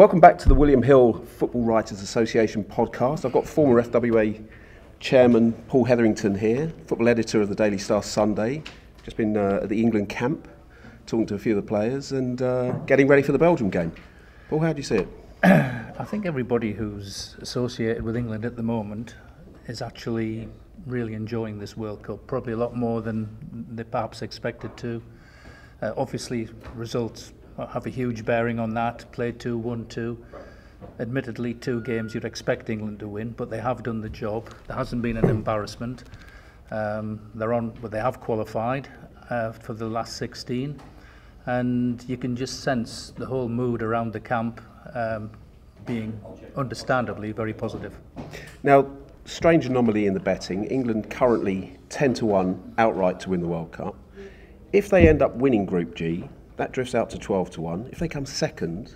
Welcome back to the William Hill Football Writers Association podcast. I've got former FWA chairman Paul Hetherington here, football editor of the Daily Star Sunday. Just been at the England camp, talking to a few of the players and getting ready for the Belgium game. Paul, how do you see it? I think everybody who's associated with England at the moment is actually really enjoying this World Cup, probably a lot more than they perhaps expected to. Obviously, results have a huge bearing on that. Played 2, won 2. Admittedly, 2 games you'd expect England to win, but they have done the job. There hasn't been an embarrassment. But they have qualified for the last 16, and you can just sense the whole mood around the camp being understandably very positive. Now, strange anomaly in the betting. England currently 10-1 outright to win the World Cup. If they end up winning Group G, that drifts out to 12-1. If they come second,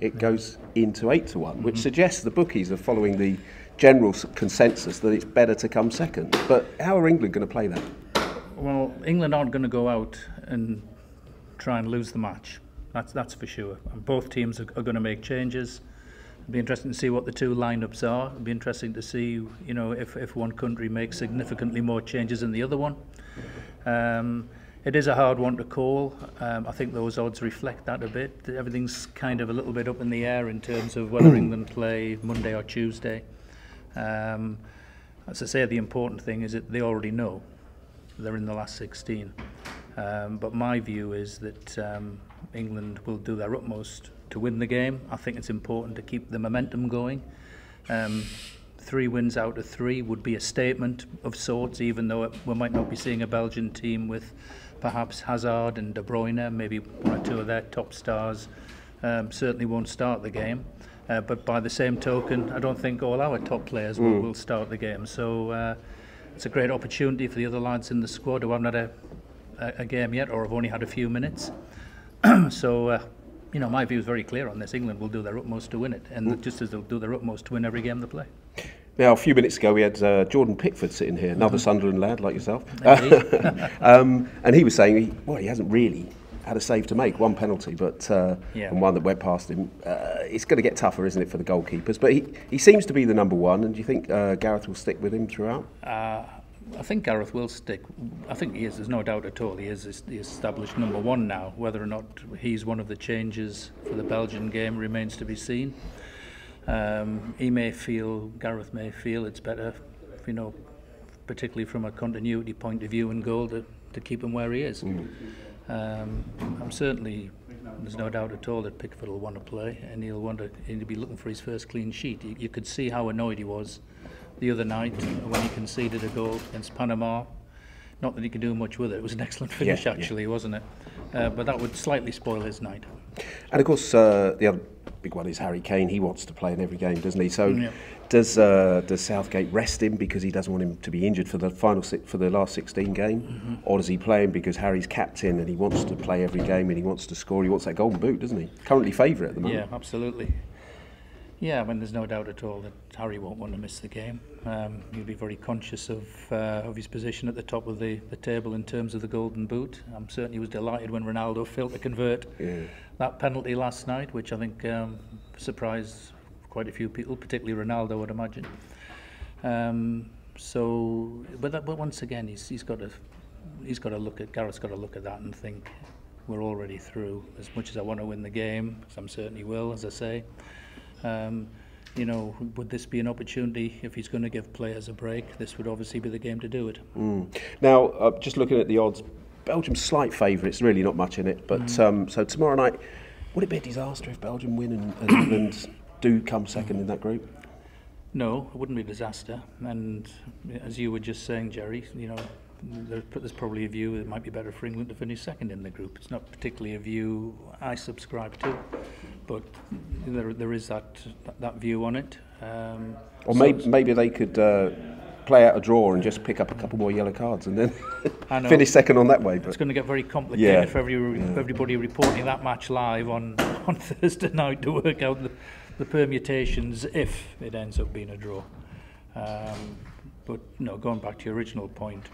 it goes into 8-1, which suggests the bookies are following the general consensus that it's better to come second. But how are England going to play that? Well, England aren't going to go out and try and lose the match. That's for sure. And both teams are going to make changes. It'll be interesting to see what the two lineups are. It'll be interesting to see, if one country makes significantly more changes than the other one. It is a hard one to call. I think those odds reflect that a bit. Everything's kind of a little bit up in the air in terms of whether England play Monday or Tuesday. As I say, the important thing is that they already know they're in the last 16. But my view is that England will do their utmost to win the game. I think it's important to keep the momentum going. 3 wins out of 3 would be a statement of sorts, even though we might not be seeing a Belgian team with perhaps Hazard and De Bruyne, maybe 1 or 2 of their top stars certainly won't start the game. But by the same token, I don't think all our top players will start the game. So it's a great opportunity for the other lads in the squad who haven't had a game yet or have only had a few minutes. So, my view is very clear on this. England will do their utmost to win it, and just as they'll do their utmost to win every game they play. Now, a few minutes ago, we had Jordan Pickford sitting here, another Sunderland lad like yourself. And he was saying, he hasn't really had a save to make, 1 penalty, but and one that went past him. It's going to get tougher, isn't it, for the goalkeepers? But he seems to be the number one, and do you think Gareth will stick with him throughout? I think Gareth will stick. I think he is, there's no doubt at all. He is the established number one now. Whether or not he's one of the changes for the Belgian game remains to be seen. Gareth may feel it's better, particularly from a continuity point of view in goal, to keep him where he is. I'm certainly, there's no doubt at all that Pickford will want to play, and he'll be looking for his first clean sheet. You could see how annoyed he was the other night when he conceded a goal against Panama. Not that he could do much with it. It was an excellent finish, actually, wasn't it? But that would slightly spoil his night. And of course, the other big one is Harry Kane. He wants to play in every game, doesn't he? So does Southgate rest him because he doesn't want him to be injured for the last 16 game, or does he play him because Harry's captain and he wants to play every game and he wants to score? He wants that golden boot, doesn't he? Currently favourite at the moment. Yeah, absolutely. Yeah, there's no doubt at all that Harry won't want to miss the game. He'll be very conscious of his position at the top of the table in terms of the golden boot. I'm certain he was delighted when Ronaldo failed to convert that penalty last night, which I think surprised quite a few people, particularly Ronaldo, I would imagine. But once again, he's got to look at Gareth's got to look at that and think we're already through. As much as I want to win the game, as I'm certain he will, as I say. Would this be an opportunity if he's going to give players a break? This would obviously be the game to do it. Now, just looking at the odds, Belgium's slight favourites, really not much in it. But so tomorrow night, would it be a disaster if Belgium win and England do come second in that group? No, it wouldn't be a disaster. And as you were just saying, Jerry, there's probably a view that it might be better for England to finish second in the group. It's not particularly a view I subscribe to, but there is that view on it. Or maybe they could play out a draw and just pick up a couple more yellow cards and then finish second on that way. But it's going to get very complicated for everybody reporting that match live on Thursday night to work out the permutations if it ends up being a draw. But no, going back to your original point,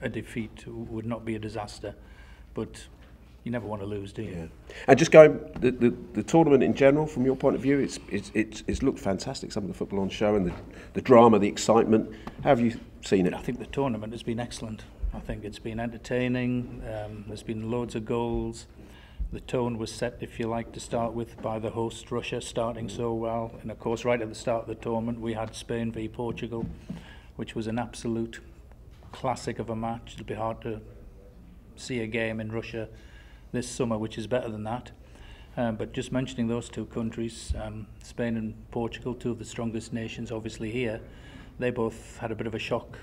a defeat would not be a disaster. But you never want to lose, do you? Yeah. And just going the tournament in general, from your point of view, it's looked fantastic. Some of the football on show and the drama, the excitement. How have you seen it? I think the tournament has been excellent. I think it's been entertaining. There's been loads of goals. The tone was set, if you like, to start with by the host, Russia, starting so well. And of course, right at the start of the tournament, we had Spain v Portugal, which was an absolute classic of a match. It'll be hard to see a game in Russia this summer which is better than that. But just mentioning those two countries, Spain and Portugal, two of the strongest nations obviously here, they both had a bit of a shock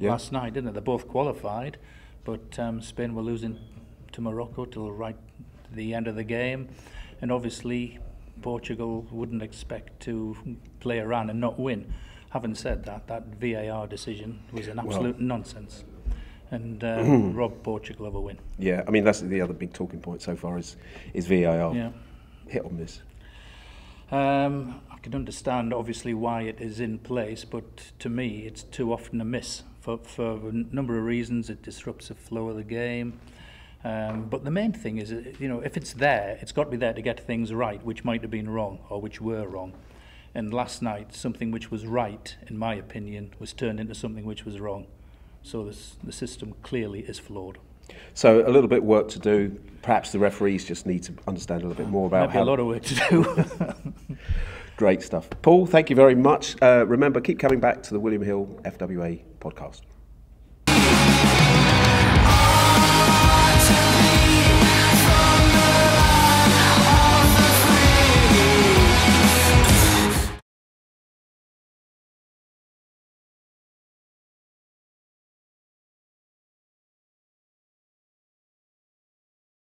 last night, didn't they? They both qualified, but Spain were losing to Morocco till right to the end of the game, and obviously Portugal wouldn't expect to play Iran and not win. Having said that, that VAR decision was an absolute nonsense, and robbed Portugal of a win. Yeah, I mean, that's the other big talking point so far is VAR. Yeah. Hit or miss? I can understand obviously why it is in place, but to me it's too often a miss for a number of reasons. It disrupts the flow of the game. But the main thing is, you know, if it's there, it's got to be there to get things right, which might have been wrong or which were wrong. And last night, something which was right, in my opinion, was turned into something which was wrong. So the system clearly is flawed. So a little bit of work to do. Perhaps the referees just need to understand a little bit more about how... a lot of work to do. Great stuff. Paul, thank you very much. Remember, keep coming back to the William Hill FWA podcast.